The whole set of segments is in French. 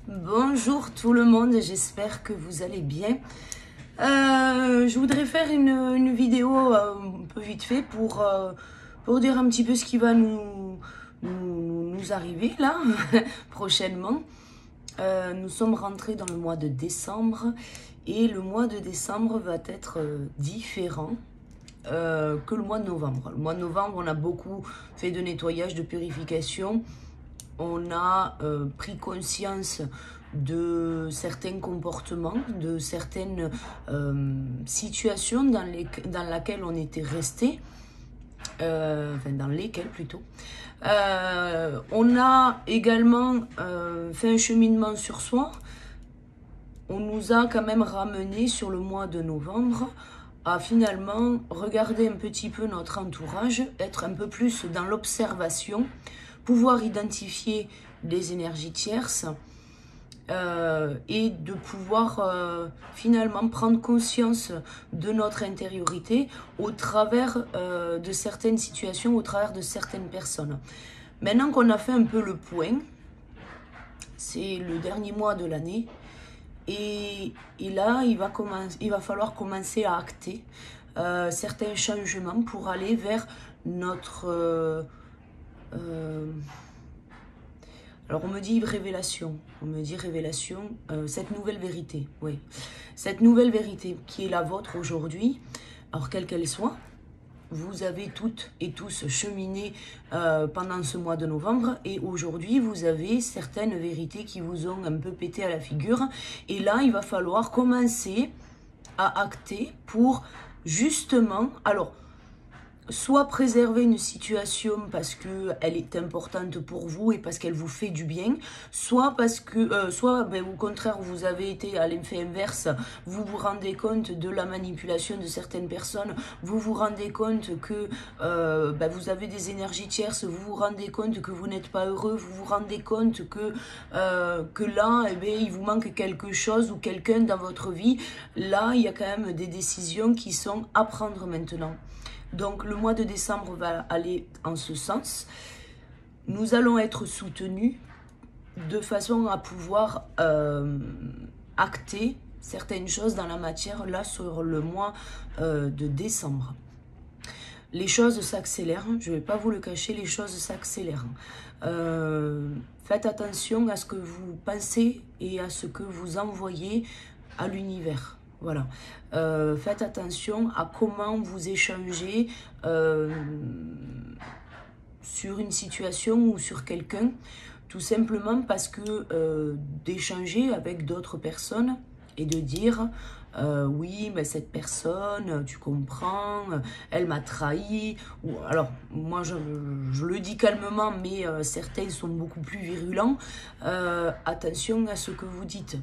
Bonjour tout le monde, j'espère que vous allez bien. Je voudrais faire une vidéo un peu vite fait pour dire un petit peu ce qui va nous arriver là prochainement. Nous sommes rentrés dans le mois de décembre et le mois de décembre va être différent que le mois de novembre. Le mois de novembre, on a beaucoup fait de nettoyage, de purification. On a pris conscience de certains comportements, de certaines situations dans lesquelles on était resté, enfin dans lesquelles plutôt. On a également fait un cheminement sur soi. On nous a quand même ramené sur le mois de novembre à finalement regarder un petit peu notre entourage, être un peu plus dans l'observation, pouvoir identifier les énergies tierces et de pouvoir finalement prendre conscience de notre intériorité au travers de certaines situations, au travers de certaines personnes. Maintenant qu'on a fait un peu le point, c'est le dernier mois de l'année, et là, il va falloir commencer à acter certains changements pour aller vers notre... alors on me dit révélation, cette nouvelle vérité, oui. Cette nouvelle vérité qui est la vôtre aujourd'hui, alors quelle qu'elle soit, vous avez toutes et tous cheminé pendant ce mois de novembre et aujourd'hui vous avez certaines vérités qui vous ont un peu pété à la figure et là il va falloir commencer à acter pour justement, alors soit préserver une situation parce qu'elle est importante pour vous et parce qu'elle vous fait du bien, soit parce que, au contraire, vous avez été à l'effet inverse, vous vous rendez compte de la manipulation de certaines personnes, vous vous rendez compte que vous avez des énergies tierces, vous vous rendez compte que vous n'êtes pas heureux, vous vous rendez compte que là, il vous manque quelque chose ou quelqu'un dans votre vie. Là, il y a quand même des décisions qui sont à prendre maintenant. Donc le mois de décembre va aller en ce sens. Nous allons être soutenus de façon à pouvoir acter certaines choses dans la matière là sur le mois de décembre. Les choses s'accélèrent, je ne vais pas vous le cacher, les choses s'accélèrent. Faites attention à ce que vous pensez et à ce que vous envoyez à l'univers. Voilà. Faites attention à comment vous échangez sur une situation ou sur quelqu'un, tout simplement parce que d'échanger avec d'autres personnes et de dire oui, mais cette personne, tu comprends, elle m'a trahi. Ou, alors, moi, je le dis calmement, mais certains sont beaucoup plus virulents. Attention à ce que vous dites.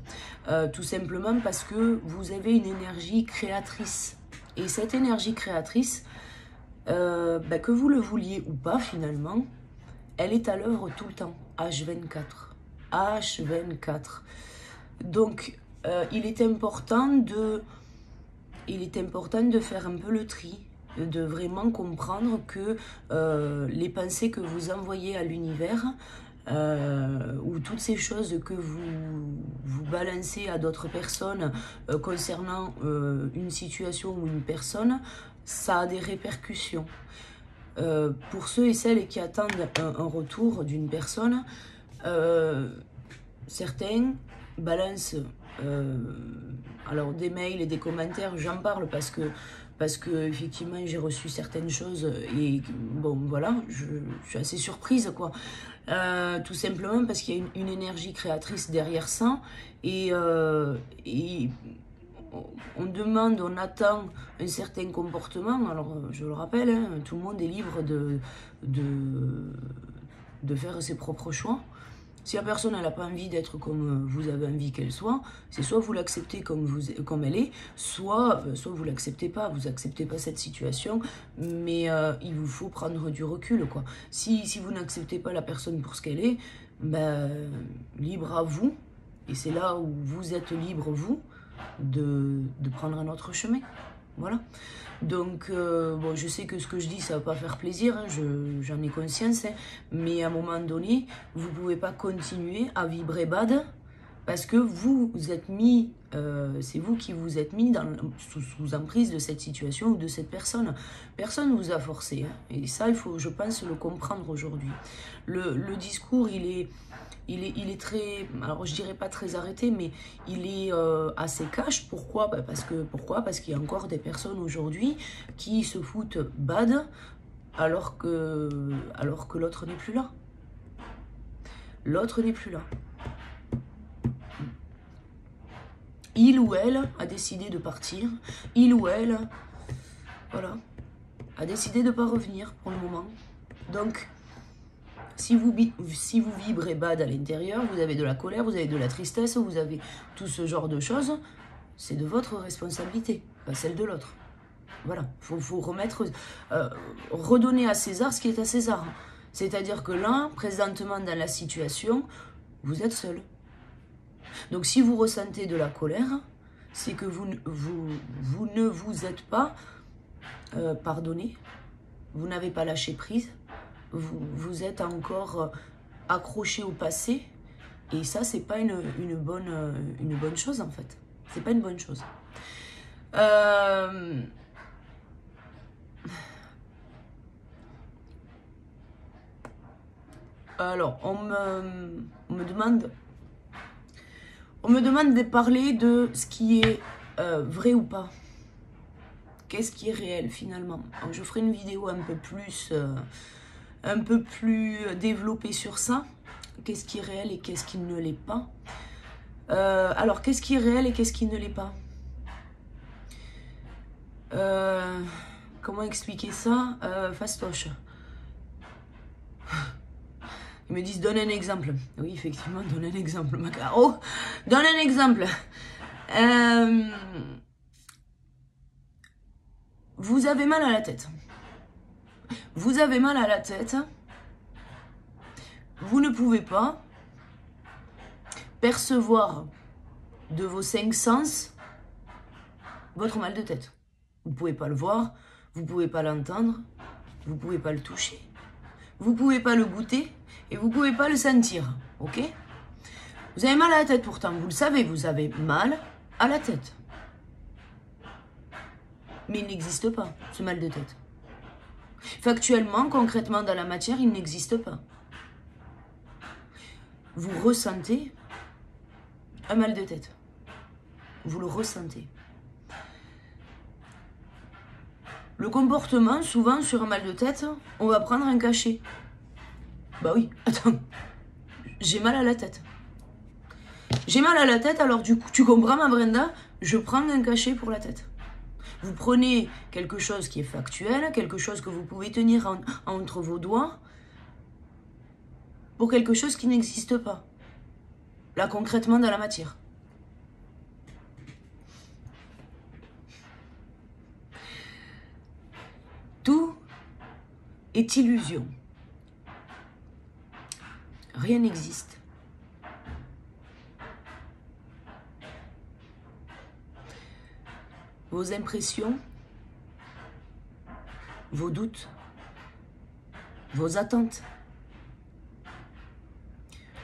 Tout simplement parce que vous avez une énergie créatrice. Et cette énergie créatrice, que vous le vouliez ou pas, finalement, elle est à l'œuvre tout le temps. H24. H24. Donc, il est important de faire un peu le tri, de vraiment comprendre que les pensées que vous envoyez à l'univers ou toutes ces choses que vous balancez à d'autres personnes concernant une situation ou une personne, ça a des répercussions. Pour ceux et celles qui attendent un retour d'une personne, certains balancent alors des mails et des commentaires, j'en parle parce que effectivement j'ai reçu certaines choses et bon voilà, je suis assez surprise quoi. Tout simplement parce qu'il y a une énergie créatrice derrière ça et on demande, on attend un certain comportement. Alors je le rappelle, hein, tout le monde est libre de faire ses propres choix. Si la personne n'a pas envie d'être comme vous avez envie qu'elle soit, c'est soit vous l'acceptez comme elle est, soit vous l'acceptez pas, vous acceptez pas cette situation, mais il vous faut prendre du recul, quoi. Si vous n'acceptez pas la personne pour ce qu'elle est, libre à vous, et c'est là où vous êtes libre, vous, de prendre un autre chemin. Voilà. Donc, bon, je sais que ce que je dis, ça va pas faire plaisir, hein, j'en ai conscience, hein, mais à un moment donné, vous pouvez pas continuer à vibrer bad Parce que vous êtes mis, c'est vous qui vous êtes mis sous emprise de cette situation ou de cette personne. Personne ne vous a forcé. Hein. Et ça, il faut, je pense, le comprendre aujourd'hui. Le discours, il est très, alors je dirais pas très arrêté, mais il est assez cash. Pourquoi? Parce qu'il y a encore des personnes aujourd'hui qui se foutent bad alors que l'autre n'est plus là. L'autre n'est plus là. Il ou elle a décidé de partir. Il ou elle, voilà, a décidé de ne pas revenir pour le moment. Donc, si vous vibrez bad à l'intérieur, vous avez de la colère, vous avez de la tristesse, vous avez tout ce genre de choses, c'est de votre responsabilité, pas celle de l'autre. Voilà, faut remettre, redonner à César ce qui est à César. C'est-à-dire que là, présentement dans la situation, vous êtes seul. Donc si vous ressentez de la colère, c'est que vous ne vous êtes pas pardonné, vous n'avez pas lâché prise, vous êtes encore accroché au passé, et ça c'est pas une bonne chose en fait. C'est pas une bonne chose. Alors, on me demande de parler de ce qui est vrai ou pas. Qu'est-ce qui est réel finalement? Donc, je ferai une vidéo un peu plus développée sur ça. Qu'est-ce qui est réel et qu'est-ce qui ne l'est pas? Alors, qu'est-ce qui est réel et qu'est-ce qui ne l'est pas? Comment expliquer ça? Fastoche. Ils me disent, donne un exemple. Oui, effectivement, donne un exemple, Macaro. Donne un exemple. Vous avez mal à la tête. Vous avez mal à la tête. Vous ne pouvez pas percevoir de vos 5 sens votre mal de tête. Vous ne pouvez pas le voir, vous ne pouvez pas l'entendre, vous ne pouvez pas le toucher, vous ne pouvez pas le goûter et vous ne pouvez pas le sentir. Ok? Vous avez mal à la tête pourtant, vous le savez, vous avez mal à la tête. Mais il n'existe pas, ce mal de tête. Factuellement, concrètement, dans la matière, il n'existe pas. Vous ressentez un mal de tête. Vous le ressentez. Le comportement, souvent, sur un mal de tête, on va prendre un cachet. Bah oui, attends, j'ai mal à la tête. J'ai mal à la tête, alors du coup, tu comprends ma Brenda? Je prends un cachet pour la tête. Vous prenez quelque chose qui est factuel, quelque chose que vous pouvez tenir entre vos doigts, pour quelque chose qui n'existe pas. Là, concrètement, dans la matière. Tout est illusion. Rien n'existe. Vos impressions, vos doutes, vos attentes,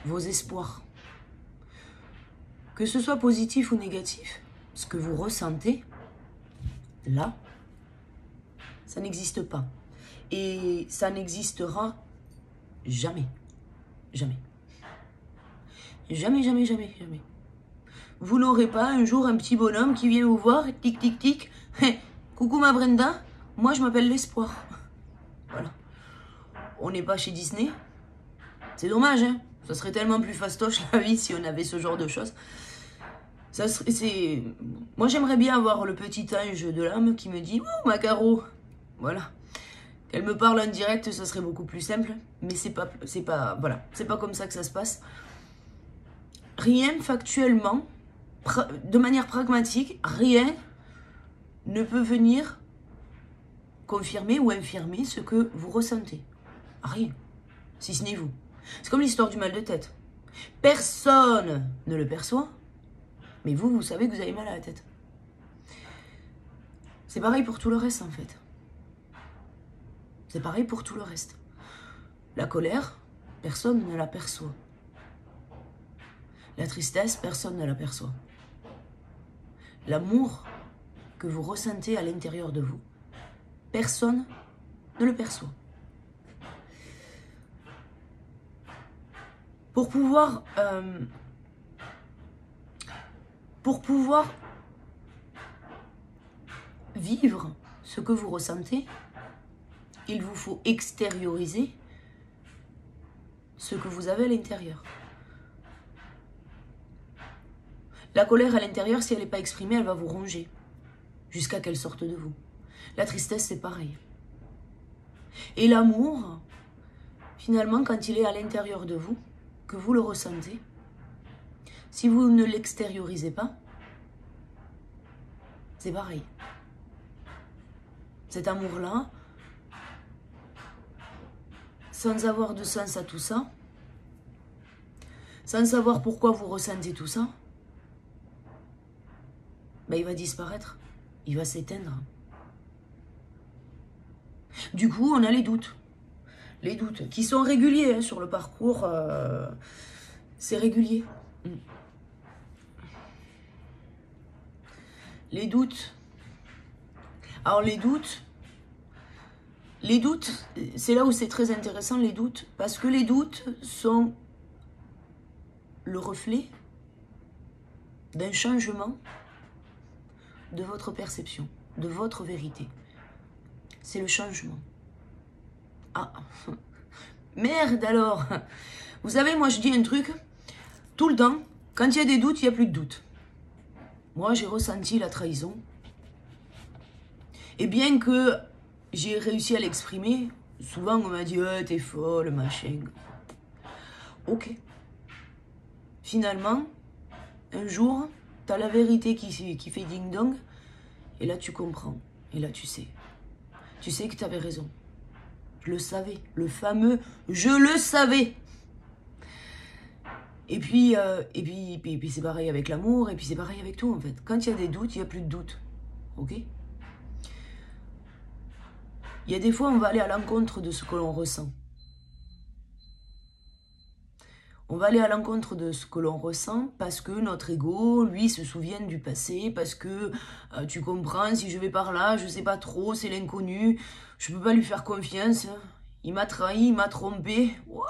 vos espoirs, que ce soit positif ou négatif, ce que vous ressentez, là, ça n'existe pas. Et ça n'existera jamais. Jamais. Jamais, jamais, jamais, jamais. Vous n'aurez pas un jour un petit bonhomme qui vient vous voir, tic, tic, tic. Coucou ma Brenda, moi je m'appelle l'espoir. Voilà. On n'est pas chez Disney. C'est dommage, hein. Ça serait tellement plus fastoche la vie si on avait ce genre de choses. Ça serait, moi j'aimerais bien avoir le petit ange de l'âme qui me dit « Oh, Macaro !» Voilà. Qu'elle me parle en direct, ça serait beaucoup plus simple. Mais c'est pas, voilà, c'est pas comme ça que ça se passe. Rien factuellement, de manière pragmatique, rien ne peut venir confirmer ou infirmer ce que vous ressentez. Rien. Si ce n'est vous. C'est comme l'histoire du mal de tête. Personne ne le perçoit, mais vous savez que vous avez mal à la tête. C'est pareil pour tout le reste en fait. C'est pareil pour tout le reste. La colère, personne ne la perçoit. La tristesse, personne ne l'aperçoit. L'amour que vous ressentez à l'intérieur de vous, personne ne le perçoit. Pour pouvoir vivre ce que vous ressentez, il vous faut extérioriser ce que vous avez à l'intérieur. La colère à l'intérieur, si elle n'est pas exprimée, elle va vous ronger jusqu'à qu'elle sorte de vous. La tristesse, c'est pareil. Et l'amour, finalement, quand il est à l'intérieur de vous, que vous le ressentez, si vous ne l'extériorisez pas, c'est pareil. Cet amour-là, sans avoir de sens à tout ça, sans savoir pourquoi vous ressentez tout ça, ben il va disparaître, il va s'éteindre. Du coup, on a les doutes. Les doutes qui sont réguliers hein, sur le parcours, c'est régulier. Les doutes. Alors les doutes, c'est là où c'est très intéressant les doutes, parce que les doutes sont le reflet d'un changement de votre perception, de votre vérité. C'est le changement. Ah, merde alors. Vous savez, moi je dis un truc, tout le temps, quand il y a des doutes, il n'y a plus de doutes. Moi j'ai ressenti la trahison. Et bien que j'ai réussi à l'exprimer, souvent on m'a dit « t'es folle, machin ». Ok. Finalement, un jour, t'as la vérité qui fait ding-dong, et là tu comprends, et là tu sais. Tu sais que t'avais raison. Je le savais, le fameux « je le savais ». Et puis c'est pareil avec l'amour, et puis c'est pareil avec tout en fait. Quand il y a des doutes, il n'y a plus de doutes. Ok ? Il y a des fois, on va aller à l'encontre de ce que l'on ressent. On va aller à l'encontre de ce que l'on ressent parce que notre ego, lui, se souvient du passé, parce que tu comprends, si je vais par là, je sais pas trop, c'est l'inconnu, je peux pas lui faire confiance, il m'a trahi, il m'a trompé, wow.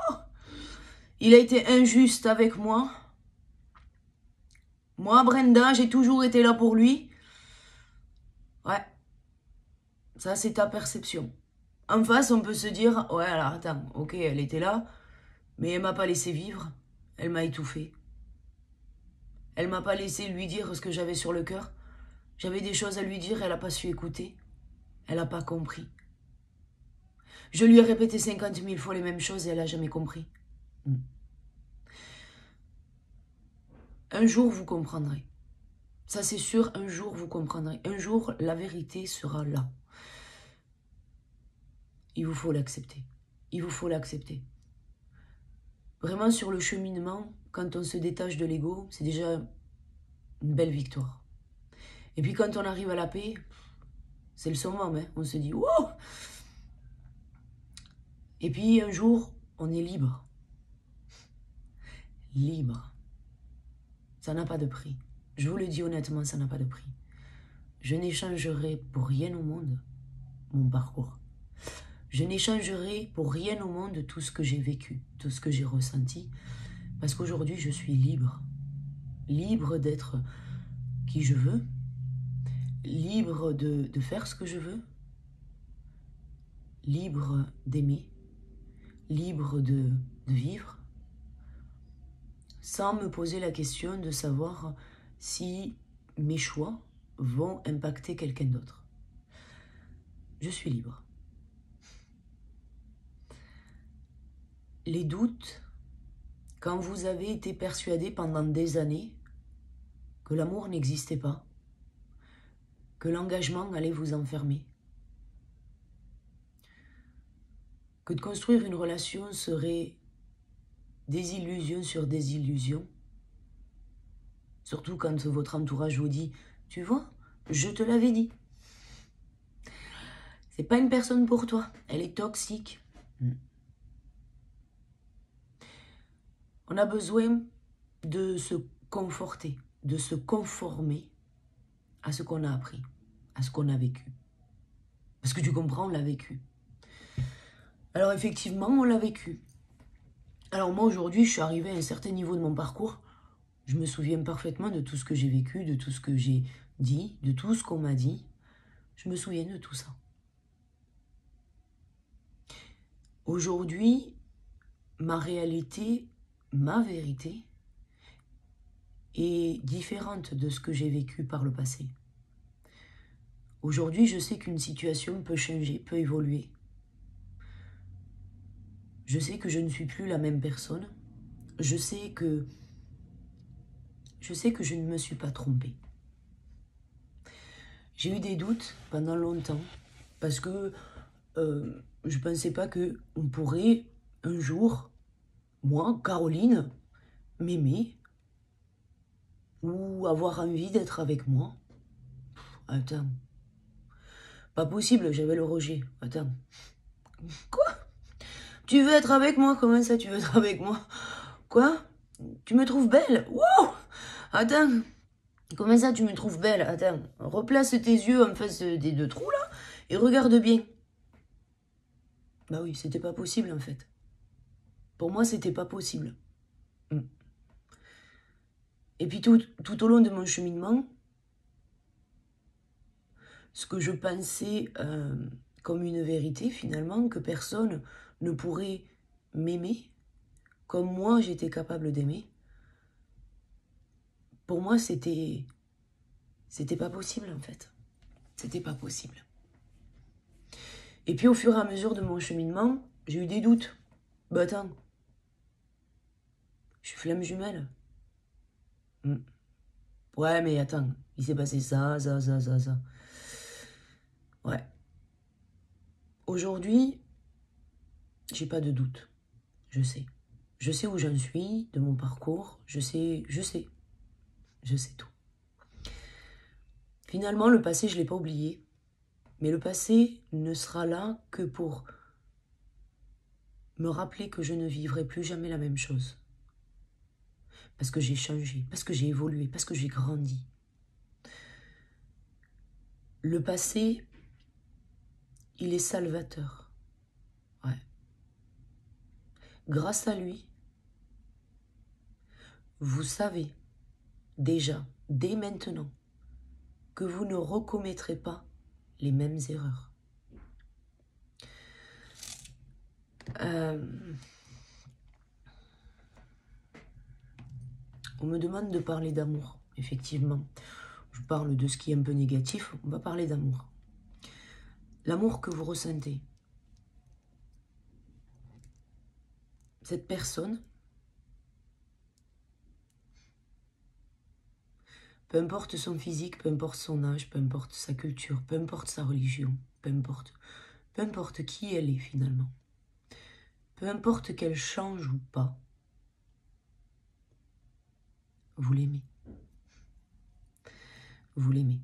Il a été injuste avec moi. Moi, Brenda, j'ai toujours été là pour lui. Ouais, ça c'est ta perception. En face, on peut se dire, ouais, alors attends, ok, elle était là, mais elle m'a pas laissé vivre, elle m'a étouffé. Elle m'a pas laissé lui dire ce que j'avais sur le cœur. J'avais des choses à lui dire, elle a pas su écouter. Elle a pas compris. Je lui ai répété 50 000 fois les mêmes choses et elle a jamais compris. Un jour, vous comprendrez. Ça, c'est sûr, un jour, vous comprendrez. Un jour, la vérité sera là. Il vous faut l'accepter. Il vous faut l'accepter. Vraiment, sur le cheminement, quand on se détache de l'ego, c'est déjà une belle victoire. Et puis, quand on arrive à la paix, c'est le summum, hein. On se dit, wow! Et puis, un jour, on est libre. Libre. Ça n'a pas de prix. Je vous le dis honnêtement, ça n'a pas de prix. Je n'échangerai pour rien au monde mon parcours. Je n'échangerai pour rien au monde tout ce que j'ai vécu, tout ce que j'ai ressenti, parce qu'aujourd'hui, je suis libre. Libre d'être qui je veux, libre de faire ce que je veux, libre d'aimer, libre de vivre, sans me poser la question de savoir si mes choix vont impacter quelqu'un d'autre. Je suis libre. Les doutes, quand vous avez été persuadé pendant des années que l'amour n'existait pas, que l'engagement allait vous enfermer, que de construire une relation serait des illusions sur des illusions, surtout quand votre entourage vous dit « Tu vois, je te l'avais dit. C'est pas une personne pour toi, elle est toxique. » On a besoin de se conforter, de se conformer à ce qu'on a appris, à ce qu'on a vécu. Parce que tu comprends, on l'a vécu. Alors effectivement, on l'a vécu. Alors moi aujourd'hui, je suis arrivée à un certain niveau de mon parcours. Je me souviens parfaitement de tout ce que j'ai vécu, de tout ce que j'ai dit, de tout ce qu'on m'a dit. Je me souviens de tout ça. Aujourd'hui, ma réalité, ma vérité est différente de ce que j'ai vécu par le passé. Aujourd'hui, je sais qu'une situation peut changer, peut évoluer. Je sais que je ne suis plus la même personne. Je sais que je ne me suis pas trompée. J'ai eu des doutes pendant longtemps parce que je ne pensais pas qu'on pourrait un jour, moi, Caroline, m'aimer ou avoir envie d'être avec moi. Attends. Pas possible, j'avais le rejet. Attends. Quoi? Tu veux être avec moi? Comment ça, tu veux être avec moi? Quoi? Tu me trouves belle? Wow! Attends. Comment ça, tu me trouves belle? Attends. Replace tes yeux en face des deux trous, là, et regarde bien. Bah oui, c'était pas possible, en fait. Pour moi, c'était pas possible. Et puis tout au long de mon cheminement, ce que je pensais comme une vérité, finalement, que personne ne pourrait m'aimer comme moi j'étais capable d'aimer, pour moi c'était pas possible en fait. C'était pas possible. Et puis au fur et à mesure de mon cheminement, j'ai eu des doutes. Bah attends, je suis flamme jumelle. Ouais mais attends, il s'est passé ça. Ouais. Aujourd'hui, j'ai pas de doute. Je sais. Je sais où j'en suis, de mon parcours. Je sais tout. Finalement, le passé, je ne l'ai pas oublié. Mais le passé ne sera là que pour me rappeler que je ne vivrai plus jamais la même chose. Parce que j'ai changé, parce que j'ai évolué, parce que j'ai grandi. Le passé, il est salvateur. Ouais. Grâce à lui, vous savez déjà, dès maintenant, que vous ne recommettrez pas les mêmes erreurs. On me demande de parler d'amour, effectivement. Je parle de ce qui est un peu négatif, on va parler d'amour. L'amour que vous ressentez. Cette personne, peu importe son physique, peu importe son âge, peu importe sa culture, peu importe sa religion, peu importe qui elle est finalement, peu importe qu'elle change ou pas, vous l'aimez. Vous l'aimez.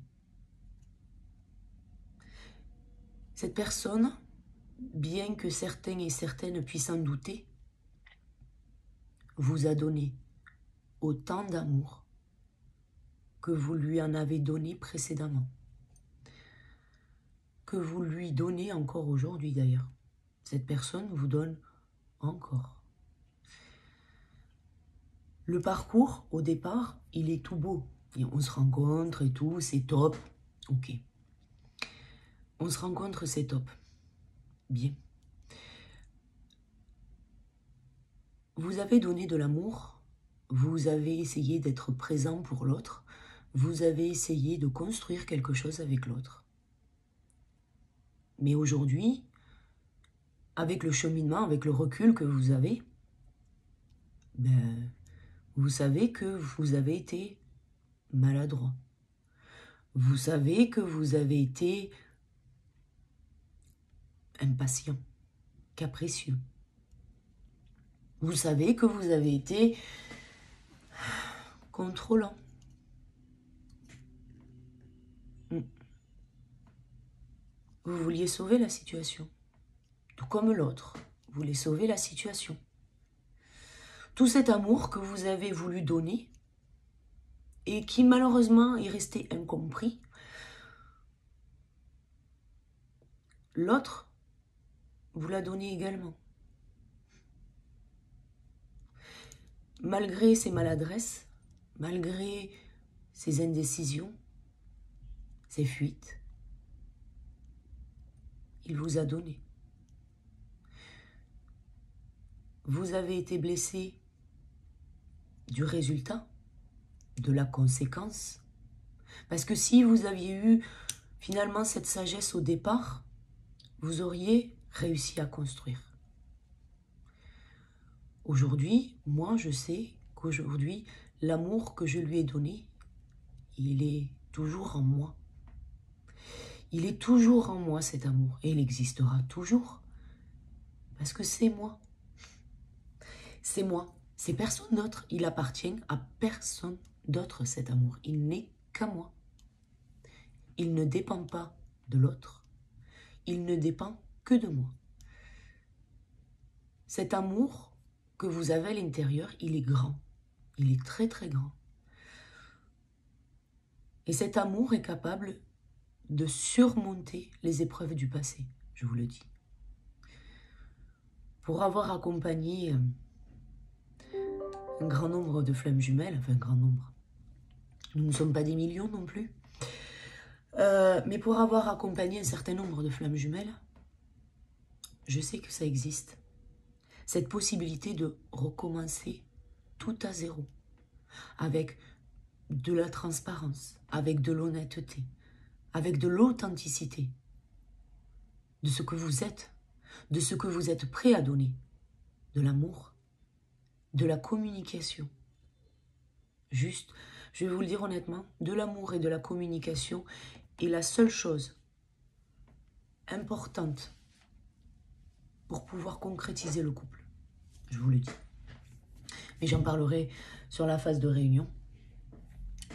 Cette personne, bien que certains et certaines puissent en douter, vous a donné autant d'amour que vous lui en avez donné précédemment, que vous lui donnez encore aujourd'hui d'ailleurs. Cette personne vous donne encore. Le parcours, au départ, il est tout beau. Et on se rencontre et tout, c'est top. Ok. On se rencontre, c'est top. Bien. Vous avez donné de l'amour, vous avez essayé d'être présent pour l'autre, vous avez essayé de construire quelque chose avec l'autre. Mais aujourd'hui, avec le cheminement, avec le recul que vous avez, ben, vous savez que vous avez été maladroit. Vous savez que vous avez été impatient, capricieux. Vous savez que vous avez été contrôlant. Vous vouliez sauver la situation. Tout comme l'autre voulait sauver la situation. Tout cet amour que vous avez voulu donner et qui malheureusement est resté incompris, l'autre vous l'a donné également. Malgré ses maladresses, malgré ses indécisions, ses fuites, il vous a donné. Vous avez été blessé du résultat, de la conséquence. Parce que si vous aviez eu finalement cette sagesse au départ, vous auriez réussi à construire. Aujourd'hui, moi je sais qu'aujourd'hui, l'amour que je lui ai donné, il est toujours en moi. Il est toujours en moi cet amour et il existera toujours. Parce que c'est moi. C'est moi. C'est personne d'autre. Il appartient à personne d'autre cet amour. Il n'est qu'à moi. Il ne dépend pas de l'autre. Il ne dépend que de moi. Cet amour que vous avez à l'intérieur, il est grand. Il est très très grand. Et cet amour est capable de surmonter les épreuves du passé, je vous le dis. Pour avoir accompagné un grand nombre de flammes jumelles, enfin un grand nombre, nous ne sommes pas des millions non plus, mais pour avoir accompagné un certain nombre de flammes jumelles, je sais que ça existe. Cette possibilité de recommencer tout à zéro, avec de la transparence, avec de l'honnêteté, avec de l'authenticité, de ce que vous êtes, de ce que vous êtes prêt à donner, de l'amour, de la communication. Juste, je vais vous le dire honnêtement, de l'amour et de la communication est la seule chose importante pour pouvoir concrétiser le couple. Je vous le dis. Mais j'en parlerai sur la phase de réunion,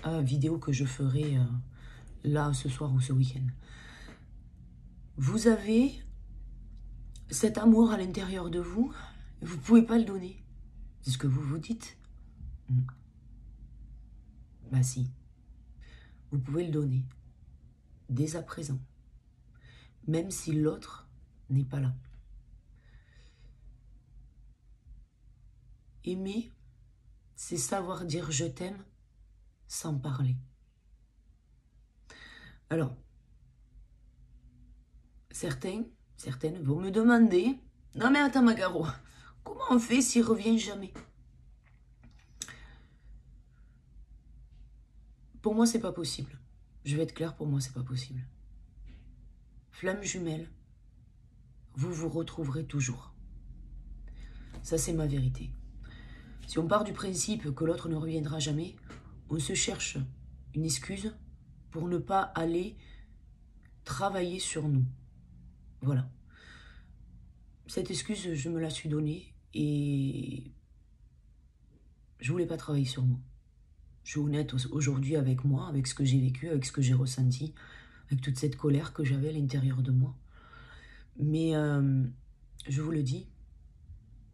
vidéo que je ferai là ce soir ou ce week-end. Vous avez cet amour à l'intérieur de vous, vous ne pouvez pas le donner. C'est ce que vous vous dites. Bah si, vous pouvez le donner, dès à présent, même si l'autre n'est pas là. Aimer, c'est savoir dire je t'aime sans parler. Alors, certaines vont me demander, non mais attends Magaro, comment on fait s'il revient jamais? Pour moi, c'est pas possible. Je vais être claire, pour moi, c'est pas possible. Flamme jumelle, vous vous retrouverez toujours. Ça, c'est ma vérité. Si on part du principe que l'autre ne reviendra jamais, on se cherche une excuse pour ne pas aller travailler sur nous. Voilà. Cette excuse, je me la suis donnée et je voulais pas travailler sur moi. Je suis honnête aujourd'hui avec moi, avec ce que j'ai vécu, avec ce que j'ai ressenti, avec toute cette colère que j'avais à l'intérieur de moi. Mais je vous le dis,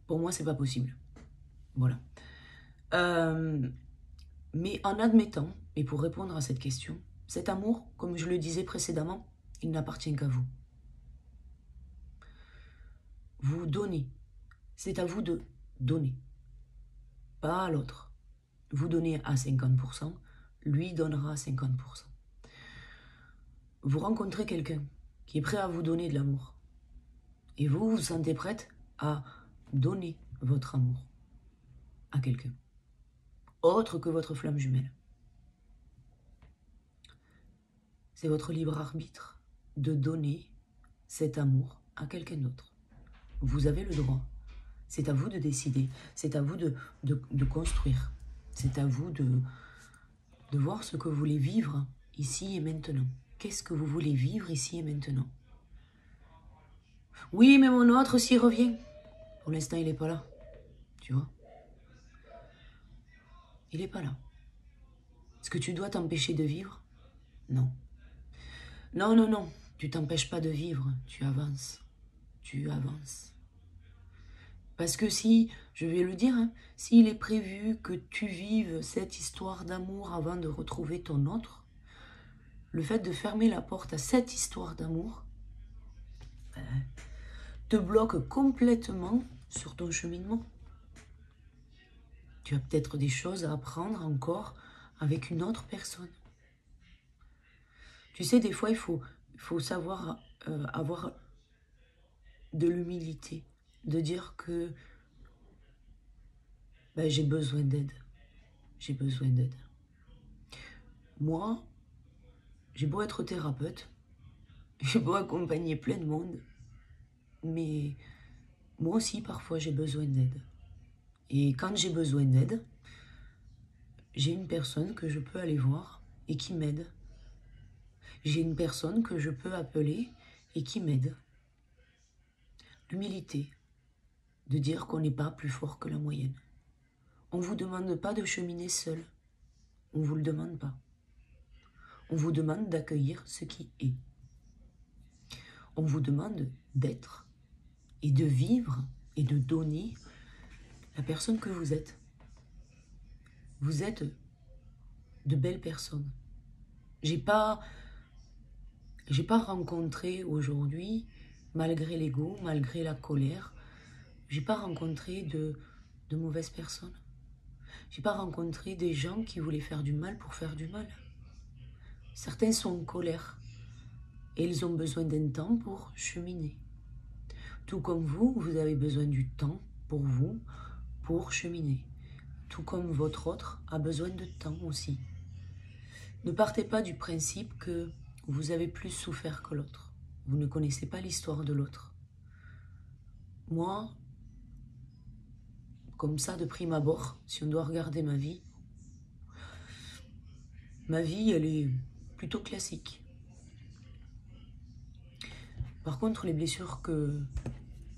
pour moi, c'est pas possible. Voilà. Mais en admettant, et pour répondre à cette question, cet amour, comme je le disais précédemment, il n'appartient qu'à vous. Vous donnez. C'est à vous de donner. Pas à l'autre. Vous donnez à 50%, lui donnera à 50%. Vous rencontrez quelqu'un qui est prêt à vous donner de l'amour. Et vous vous sentez prête à donner votre amour à quelqu'un. Autre que votre flamme jumelle. C'est votre libre arbitre de donner cet amour à quelqu'un d'autre. Vous avez le droit. C'est à vous de décider. C'est à vous de construire. C'est à vous de voir ce que vous voulez vivre ici et maintenant. Qu'est-ce que vous voulez vivre ici et maintenant? Oui, mais mon autre, s'il revient. Pour l'instant, il n'est pas là. Tu vois? Il n'est pas là. Est-ce que tu dois t'empêcher de vivre? Non. Non, non, non. Tu t'empêches pas de vivre. Tu avances. Tu avances. Parce que si Je vais le dire, hein, s'il est prévu que tu vives cette histoire d'amour avant de retrouver ton autre, le fait de fermer la porte à cette histoire d'amour te bloque complètement sur ton cheminement. Tu as peut-être des choses à apprendre encore avec une autre personne. Tu sais, des fois, il faut savoir avoir de l'humilité, de dire que ben, j'ai besoin d'aide. J'ai besoin d'aide. Moi, j'ai beau être thérapeute, j'ai beau accompagner plein de monde, mais moi aussi, parfois, j'ai besoin d'aide. Et quand j'ai besoin d'aide, j'ai une personne que je peux aller voir et qui m'aide. J'ai une personne que je peux appeler et qui m'aide. L'humilité, de dire qu'on n'est pas plus fort que la moyenne. On ne vous demande pas de cheminer seul. On ne vous le demande pas. On vous demande d'accueillir ce qui est. On vous demande d'être et de vivre et de donner la personne que vous êtes. Vous êtes de belles personnes. J'ai pas rencontré aujourd'hui, malgré l'ego, malgré la colère, j'ai pas rencontré de mauvaises personnes. J'ai pas rencontré des gens qui voulaient faire du mal pour faire du mal. Certains sont en colère et ils ont besoin d'un temps pour cheminer. Tout comme vous, vous avez besoin du temps pour vous, pour cheminer. Tout comme votre autre a besoin de temps aussi. Ne partez pas du principe que vous avez plus souffert que l'autre. Vous ne connaissez pas l'histoire de l'autre. Moi, comme ça, de prime abord, si on doit regarder ma vie, elle est plutôt classique. Par contre, les blessures que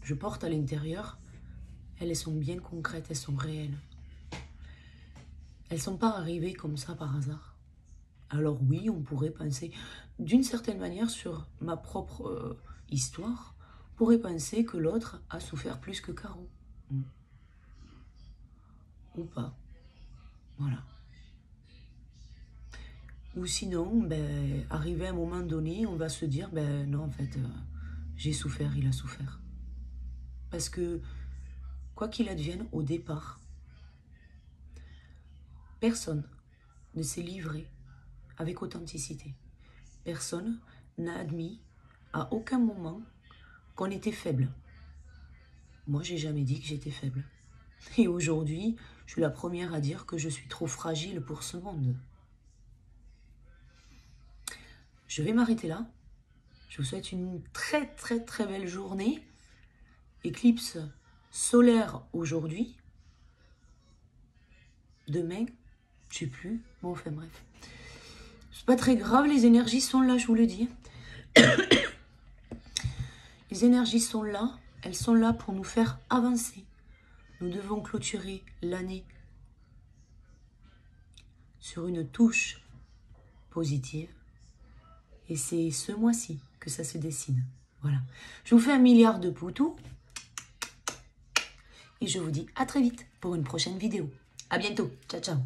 je porte à l'intérieur, elles sont bien concrètes, elles sont réelles. Elles ne sont pas arrivées comme ça par hasard. Alors oui, on pourrait penser, d'une certaine manière, sur ma propre histoire, on pourrait penser que l'autre a souffert plus que Caro. Ou pas. Voilà. Ou sinon, ben, arrivé à un moment donné, on va se dire, ben non, en fait, j'ai souffert, il a souffert. Parce que, quoi qu'il advienne, au départ, personne ne s'est livré avec authenticité. Personne n'a admis à aucun moment qu'on était faible. Moi, j'ai jamais dit que j'étais faible. Et aujourd'hui, je suis la première à dire que je suis trop fragile pour ce monde. Je vais m'arrêter là. Je vous souhaite une très très très belle journée. Éclipse solaire aujourd'hui. Demain, je sais plus. Bon, enfin bref. C'est pas très grave, les énergies sont là, je vous le dis. Les énergies sont là. Elles sont là pour nous faire avancer. Nous devons clôturer l'année sur une touche positive. Et c'est ce mois-ci que ça se dessine. Voilà. Je vous fais 1 milliard de poutous. Et je vous dis à très vite pour une prochaine vidéo. À bientôt. Ciao, ciao.